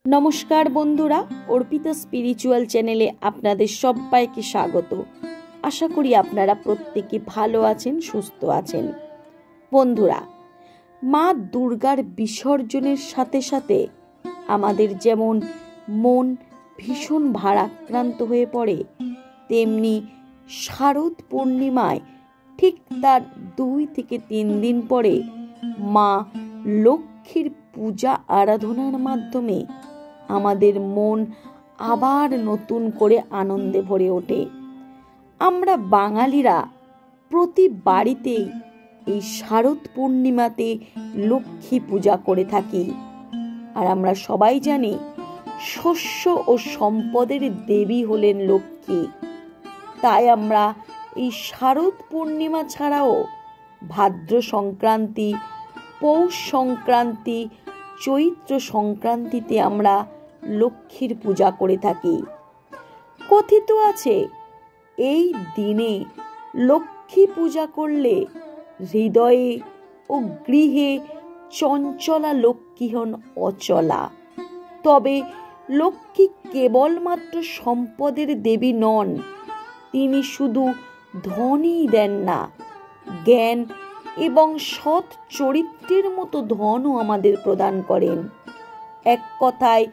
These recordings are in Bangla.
নমস্কার বন্ধুরা, অর্পিতা স্পিরিচুয়াল চ্যানেলে আপনাদের সবাইকে স্বাগত। আশা করি আপনারা প্রত্যেকে ভালো আছেন, সুস্থ আছেন। বন্ধুরা, মা দুর্গার বিসর্জনের সাথে সাথে আমাদের যেমন মন ভীষণ ভারাক্রান্ত হয়ে পড়ে, তেমনি শারদ পূর্ণিমায় ঠিক তার 2 থেকে 3 দিন পরে মা লক্ষ্মীর পূজা আরাধনার মাধ্যমে আমাদের মন আবার নতুন করে আনন্দে ভরে ওঠে। আমরা বাঙালিরা প্রতি বাড়িতেই এই শারদ পূর্ণিমাতে লক্ষ্মী পূজা করে থাকি। আর আমরা সবাই জানি শস্য ও সম্পদের দেবী হলেন লক্ষ্মী। তাই আমরা এই শারদ পূর্ণিমা ছাড়াও ভাদ্র সংক্রান্তি, পৌষ সংক্রান্তি, চৈত্র সংক্রান্তিতে আমরা লক্ষ্মীর পূজা করে থাকি। কথিত আছে এই দিনে লক্ষ্মী পূজা করলে হৃদয়ে ও গৃহে চঞ্চলা লক্ষ্মী হন অচলা। তবে লক্ষ্মী কেবলমাত্র সম্পদের দেবী নন, তিনি শুধু ধনই দেন না, জ্ঞান এবং সৎ চরিত্রের মতো ধনও আমাদের প্রদান করেন। এক কথায়,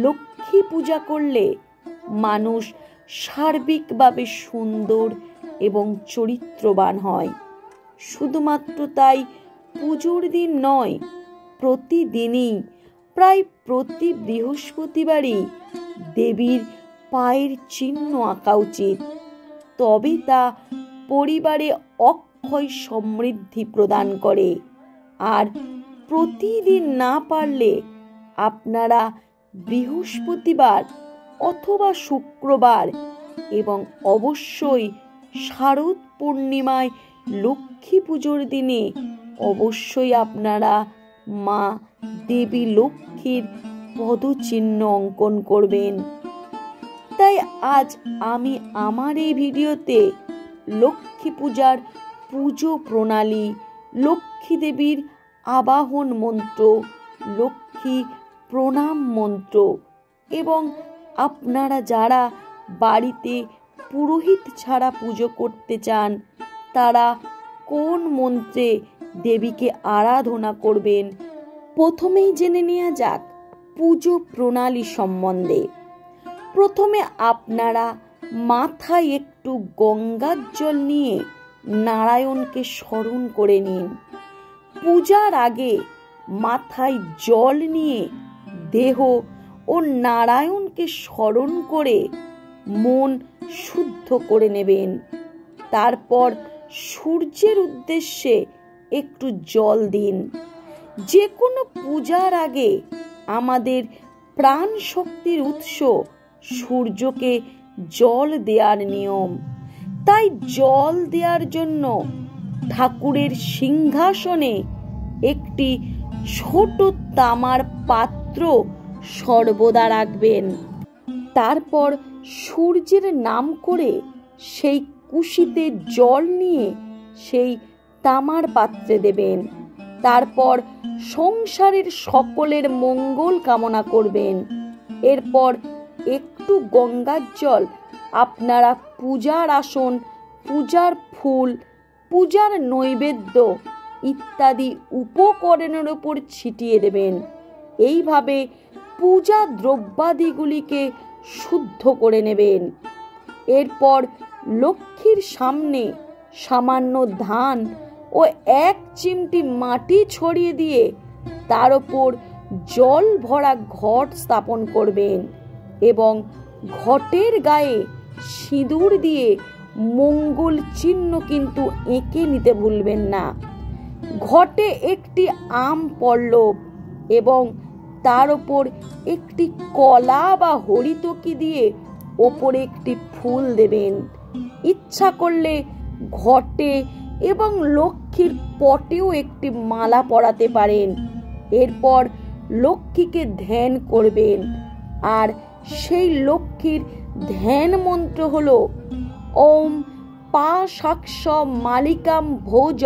লক্ষ্মী পূজা করলে মানুষ সার্বিকভাবে সুন্দর এবং চরিত্রবান হয়। শুধুমাত্র তাই পুজোর দিন নয়, প্রতিদিনই প্রায় প্রতি বৃহস্পতিবারই দেবীর পায়ের চিহ্ন আঁকা উচিত। তবে তা পরিবারে অক্ষয় সমৃদ্ধি প্রদান করে। আর প্রতিদিন না পারলে আপনারা বৃহস্পতিবার অথবা শুক্রবার এবং অবশ্যই শারদ পূর্ণিমায় লক্ষ্মী পুজোর দিনে অবশ্যই আপনারা মা দেবী লক্ষ্মীর পদচিহ্ন অঙ্কন করবেন। তাই আজ আমি আমার এই ভিডিওতে লক্ষ্মী পূজার পুজো প্রণালী, লক্ষ্মী দেবীর আবাহন মন্ত্র, লক্ষ্মী প্রণাম মন্ত্র এবং আপনারা যারা বাড়িতে পুরোহিত ছাড়া পুজো করতে চান তারা কোন মন্ত্রে দেবীকে আরাধনা করবেন, প্রথমেই জেনে নেওয়া যাক পুজো প্রণালী সম্বন্ধে। প্রথমে আপনারা মাথায় একটু গঙ্গার জল নিয়ে নারায়ণকে স্মরণ করে নিন। পূজার আগে মাথায় জল নিয়ে দেহ ও নারায়ণকে স্মরণ করে মন শুদ্ধ করে নেবেন। তারপর সূর্যের উদ্দেশ্যে একটু জল দিন। যে কোনো পূজার আগে আমাদের প্রাণ শক্তির উৎস সূর্যকে জল দেওয়ার নিয়ম। তাই জল দেওয়ার জন্য ঠাকুরের সিংহাসনে একটি ছোট তামার পাত্র সর্বদা রাখবেন। তারপর সূর্যের নাম করে সেই কুশিতে জল নিয়ে সেই তামার পাত্রে দেবেন। তারপর সংসারের সকলের মঙ্গল কামনা করবেন। এরপর একটু গঙ্গার জল আপনারা পূজার আসন, পূজার ফুল, পূজার নৈবেদ্য ইত্যাদি উপকরণের উপর ছিটিয়ে দেবেন। এইভাবে পূজা দ্রব্যাদিগুলিকে শুদ্ধ করে নেবেন। এরপর লক্ষ্মীর সামনে সামান্য ধান ও 1 চিমটি মাটি ছড়িয়ে দিয়ে তার উপর জল ভরা ঘট স্থাপন করবেন এবং ঘটের গায়ে সিঁদুর দিয়ে মঙ্গল চিহ্ন কিন্তু এঁকে নিতে ভুলবেন না। ঘটে একটি আম পল্লব এবং তার উপর একটি কলা বা হরিতকি দিয়ে ওপরে একটি ফুল দেবেন। ইচ্ছা করলে ঘটে এবং লক্ষ্মীর পটেও একটি মালা পরাতে পারেন। এরপর লক্ষ্মীকে ধ্যান করবেন। আর সেই লক্ষ্মীর ধ্যান মন্ত্র হলো ওম পা শাক্ষ মালিকাম ভোজ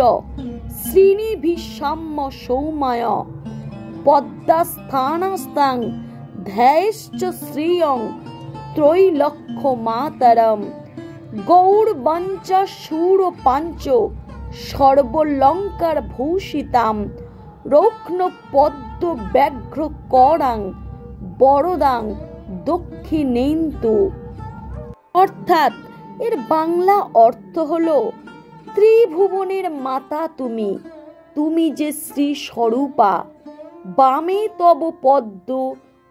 শ্রীনিভিসাম্য সৌমায় পদ্মাস্থানাস্তাং ধ্যায়শ্চ শ্রিয়ং ত্রৈলক্ষ মাতরম গৌরবঞ্চ শূর পাঞ্চ সর্বলঙ্কার ভূষিতাম রৌক্ন পদ্ম ব্যাঘ্র করাং বরদাং দক্ষিণেন্দু। অর্থাৎ এর বাংলা অর্থ হলো, ত্রিভুবনের মাতা তুমি, তুমি যে শ্রী স্বরূপা। বামে তব পদ্ম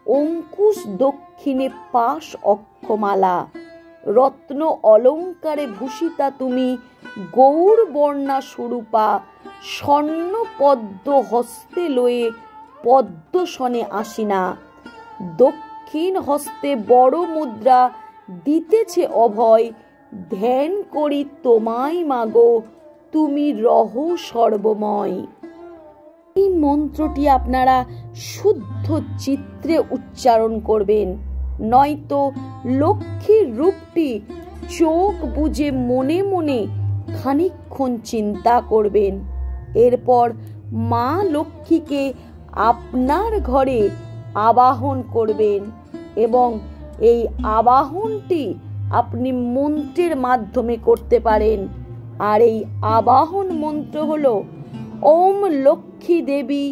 অঙ্কুশ, দক্ষিণে পাশ অক্ষমালা। রত্ন অলঙ্কারে ভূষিতা তুমি, গৌরবর্ণা স্বরূপা। স্বর্ণ পদ্ম হস্তে লয়ে পদ্মসনে আসিনা। দক্ষিণ হস্তে বড় মুদ্রা দিতেছে অভয়। ধ্যান করি তোমায় মাগো, তুমি রহ সর্বময়। এই মন্ত্রটি আপনারা শুদ্ধ চিত্রে উচ্চারণ করবেন, নয়তো লক্ষ্মীর রূপটি চোখ বুজে মনে মনে খানিকক্ষণ চিন্তা করবেন। এরপর মা লক্ষ্মীকে আপনার ঘরে আবাহন করবেন এবং এই আবাহনটি আপনি মন্ত্রের মাধ্যমে করতে পারেন। আর এই আবাহন মন্ত্র হলো, ওম লক্ষ্মী দেবী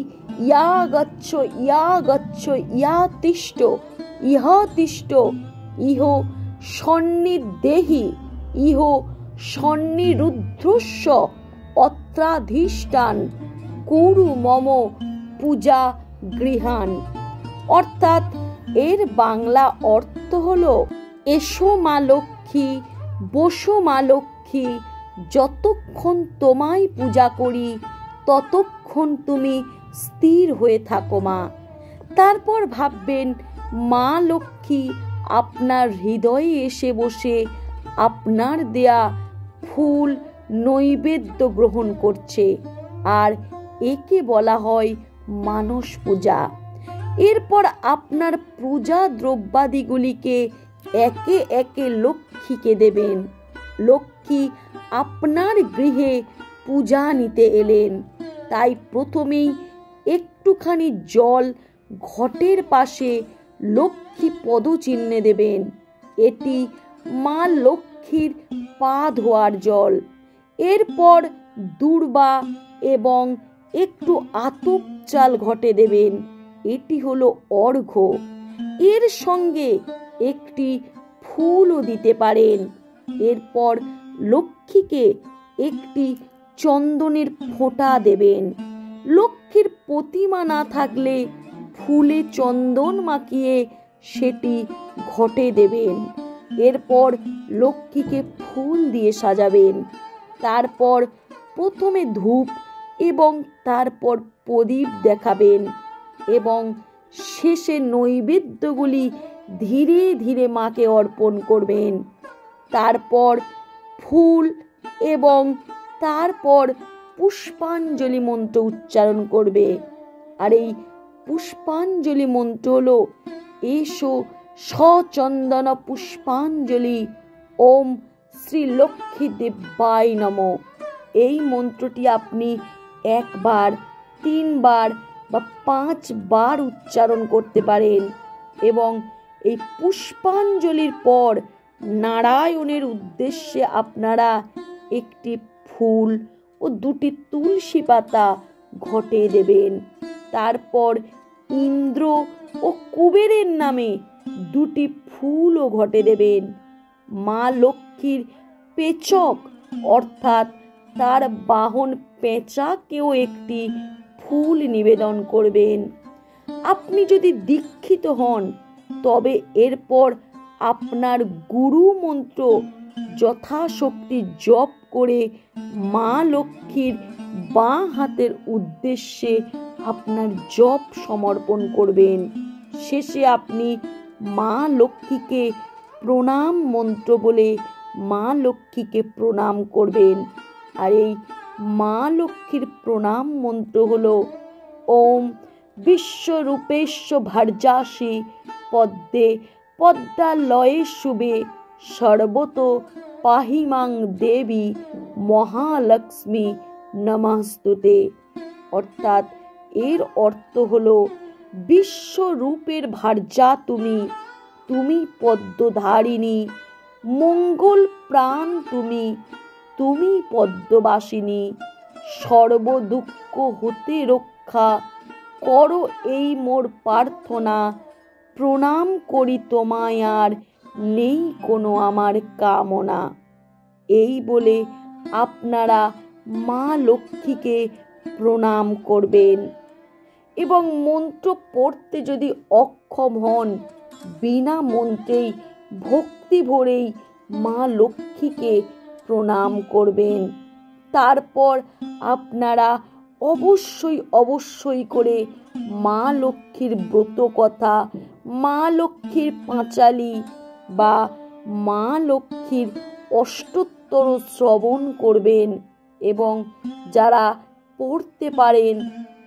ইয়া গচ্ছ ইয়া গচ্ছ ইয়া তিষ্ঠ ইহ তিষ্ঠ ইহ সন্নিদেহি ইহ সন্নিরুদ্ধস্য অত্রাধিষ্ঠান কুরু মম পূজা গৃহান। অর্থাৎ এর বাংলা অর্থ হলো, এসো মা লক্ষ্মী, বসো মা লক্ষ্মী, যতক্ষণ তোমায় পূজা করি ততক্ষণ তুমি স্থির হয়ে থাকো মা। তারপর ভাববেন মা লক্ষ্মী আপনার হৃদয়ে এসে বসে আপনার দেয়া ফুল নৈবেদ্য গ্রহণ করছে, আর একে বলা হয় মানস পূজা। এরপর আপনার পূজা দ্রব্যাদিগুলিকে একে একে লক্ষ্মীকে দেবেন। লক্ষ্মী আপনার গৃহে পূজা নিতে এলেন, তাই প্রথমেই একটুখানি জল ঘটের পাশে লক্ষ্মী পদচিহ্নে দেবেন। এটি মা লক্ষ্মীর পা ধোয়ার জল। এরপর দূর্বা এবং একটু আতপ চাল ঘটে দেবেন, এটি হলো অর্ঘ্য। এর সঙ্গে একটি ফুলও দিতে পারেন। এরপর লক্ষ্মীকে একটি চন্দনের ফোঁটা দেবেন। লক্ষ্মীর প্রতিমা না থাকলে ফুলে চন্দন মাখিয়ে সেটি ঘটে দেবেন। এরপর লক্ষ্মীকে ফুল দিয়ে সাজাবেন। তারপর প্রথমে ধূপ এবং তারপর প্রদীপ দেখাবেন এবং শেষে নৈবেদ্যগুলি ধীরে ধীরে মাকে অর্পণ করবেন। তারপর ফুল এবং তারপর পুষ্পাঞ্জলি মন্ত্র উচ্চারণ করবে। আর এই পুষ্পাঞ্জলি মন্ত্র হলো, এসো সচন্দন পুষ্পাঞ্জলি ওম শ্রী লক্ষ্মী দেব্যায় নমঃ। এই মন্ত্রটি আপনি একবার, 3 বার বা 5 বার উচ্চারণ করতে পারেন এবং এই পুষ্পাঞ্জলির পর নারায়ণের উদ্দেশ্যে আপনারা একটি ফুল ও 2টি তুলসী পাতা ঘটে দেবেন। তারপর ইন্দ্র ও কুবেরের নামে 2টি ফুলও ঘটে দেবেন। মা লক্ষ্মীর পেচক অর্থাৎ তার বাহন পেঁচাকেও একটি ফুল নিবেদন করবেন। আপনি যদি দীক্ষিত হন তবে এরপর আপনার গুরু মন্ত্র যথাশক্তি জপ করে মা লক্ষ্মীর বাঁ হাতের উদ্দেশ্যে আপনার জপ সমর্পণ করবেন। শেষে আপনি মা লক্ষ্মীকে প্রণাম মন্ত্র বলে মা লক্ষ্মীকে প্রণাম করবেন। আর এই মা লক্ষ্মীর প্রণাম মন্ত্র হলো, ওম বিশ্বরূপেশ্ব ভার্যাসি পদ্মে পদ্মালয়ে শুভে সর্বত পাহিমাং দেবী মহালক্ষ্মী নমস্তুতে। অর্থাৎ এর অর্থ হলো, বিশ্বরূপের ভার্যা তুমি, তুমি পদ্মধারিণী, মঙ্গল প্রাণ তুমি, তুমি পদ্মবাসিনী, সর্বদুঃখ হতে রক্ষা করো এই মোর প্রার্থনা, প্রণাম করি তোমায় আর নেই কোনো আমার কামনা। এই বলে আপনারা মা লক্ষ্মীকে প্রণাম করবেন এবং মন্ত্র পড়তে যদি অক্ষম হন, বিনা মন্ত্রেই ভক্তি ভরেই মা লক্ষ্মীকে প্রণাম করবেন। তারপর আপনারা অবশ্যই করে মা লক্ষ্মীর ব্রত কথা, মা লক্ষ্মীর পাঁচালী বা মা লক্ষ্মীর অষ্টোত্তর শ্রবণ করবেন এবং যারা পড়তে পারেন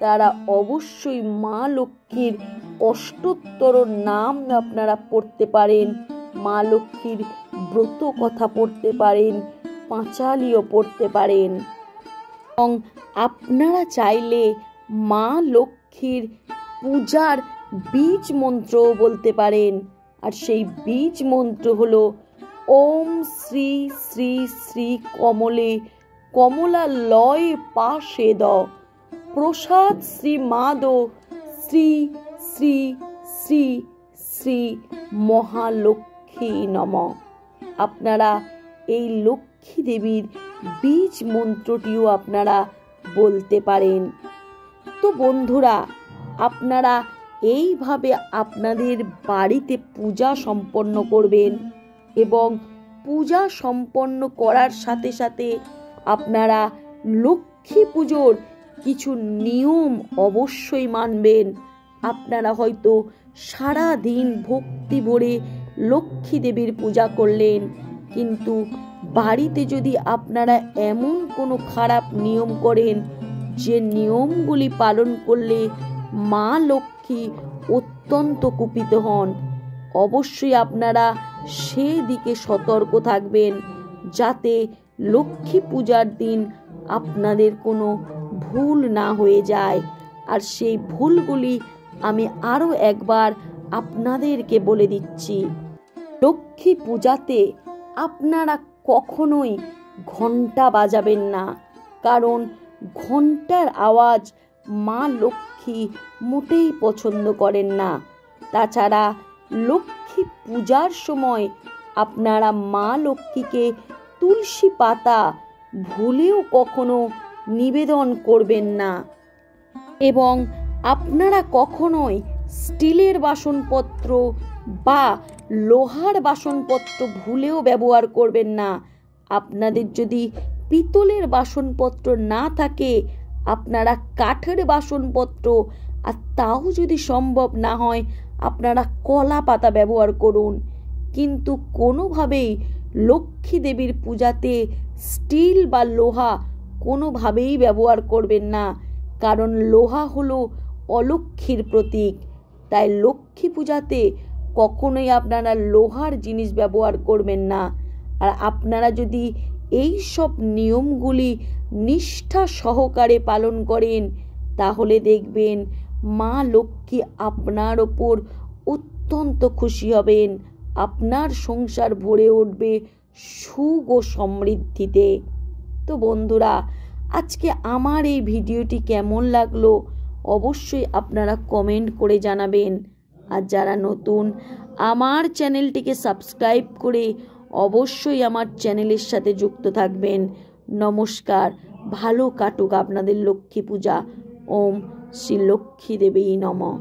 তারা অবশ্যই মা লক্ষ্মীর অষ্টোত্তর নাম আপনারা পড়তে পারেন, মা লক্ষ্মীর ব্রত কথা পড়তে পারেন, পাঁচালীও পড়তে পারেন এবং আপনারা চাইলে মা লক্ষ্মীর পূজার বীজ মন্ত্র বলতে পারেন। আর সেই বীজ মন্ত্র হলো ওম শ্রী শ্রী শ্রী কমলে কমলালয় পাশেদ প্রসাদ শ্রী মাদ শ্রী শ্রী শ্রী শ্রী মহালক্ষ্মী নম। আপনারা এই লক্ষ্মী দেবীর বীজ মন্ত্রটিও আপনারা বলতে পারেন। তো বন্ধুরা, আপনারা এইভাবে আপনাদের বাড়িতে পূজা সম্পন্ন করবেন এবং পূজা সম্পন্ন করার সাথে সাথে আপনারা লক্ষ্মী পুজোর কিছু নিয়ম অবশ্যই মানবেন। আপনারা হয়তো সারা দিন ভক্তি ভরে লক্ষ্মী দেবীর পূজা করলেন, কিন্তু বাড়িতে যদি আপনারা এমন কোনো খারাপ নিয়ম করেন যে নিয়মগুলি পালন করলে মা লক্ষ্মী অত্যন্ত কুপিত হন, অবশ্যই আপনারা সেদিকে সতর্ক থাকবেন যাতে লক্ষ্মী পূজার দিন আপনাদের কোনো ভুল না হয়ে যায়। আর সেই ভুলগুলি আমি আরও একবার আপনাদেরকে বলে দিচ্ছি। লক্ষ্মী পূজাতে আপনারা কখনোই ঘন্টা বাজাবেন না, কারণ ঘন্টার আওয়াজ মা লক্ষ্মী মোটেই পছন্দ করেন না। তাছাড়া লক্ষ্মী পূজার সময় আপনারা মা লক্ষ্মীকে তুলসী পাতা ভুলেও কখনো নিবেদন করবেন না এবং আপনারা কখনোই স্টিলের বাসনপত্র বা লোহার বাসনপত্র ভুলেও ব্যবহার করবেন না। আপনাদের যদি পিতলের বাসনপত্র না থাকে, আপনারা কাঠের বাসনপত্র, আর তাও যদি সম্ভব না হয় আপনারা কলা পাতা ব্যবহার করুন। কিন্তু কোনোভাবেই লক্ষ্মী দেবীর পূজাতে স্টিল বা লোহা কোনোভাবেই ব্যবহার করবেন না, কারণ লোহা হলো অলক্ষ্মীর প্রতীক। তাই লক্ষ্মী পূজাতে কখনোই আপনারা লোহার জিনিস ব্যবহার করবেন না। আর আপনারা যদি এই সব নিয়মগুলি নিষ্ঠা সহকারে পালন করেন, তাহলে দেখবেন মা লক্ষ্মী আপনার ওপর অত্যন্ত খুশি হবেন, আপনার সংসার ভরে উঠবে সুখ ও সমৃদ্ধিতে। তো বন্ধুরা, আজকে আমার এই ভিডিওটি কেমন লাগলো অবশ্যই আপনারা কমেন্ট করে জানাবেন। আর যারা নতুন, আমার চ্যানেলটিকে সাবস্ক্রাইব করে অবশ্যই আমার চ্যানেলের সাথে যুক্ত থাকবেন। নমস্কার, ভালো কাটুক আপনাদের লক্ষ্মী পূজা। ওম শ্রী লক্ষ্মী দেবী নমঃ।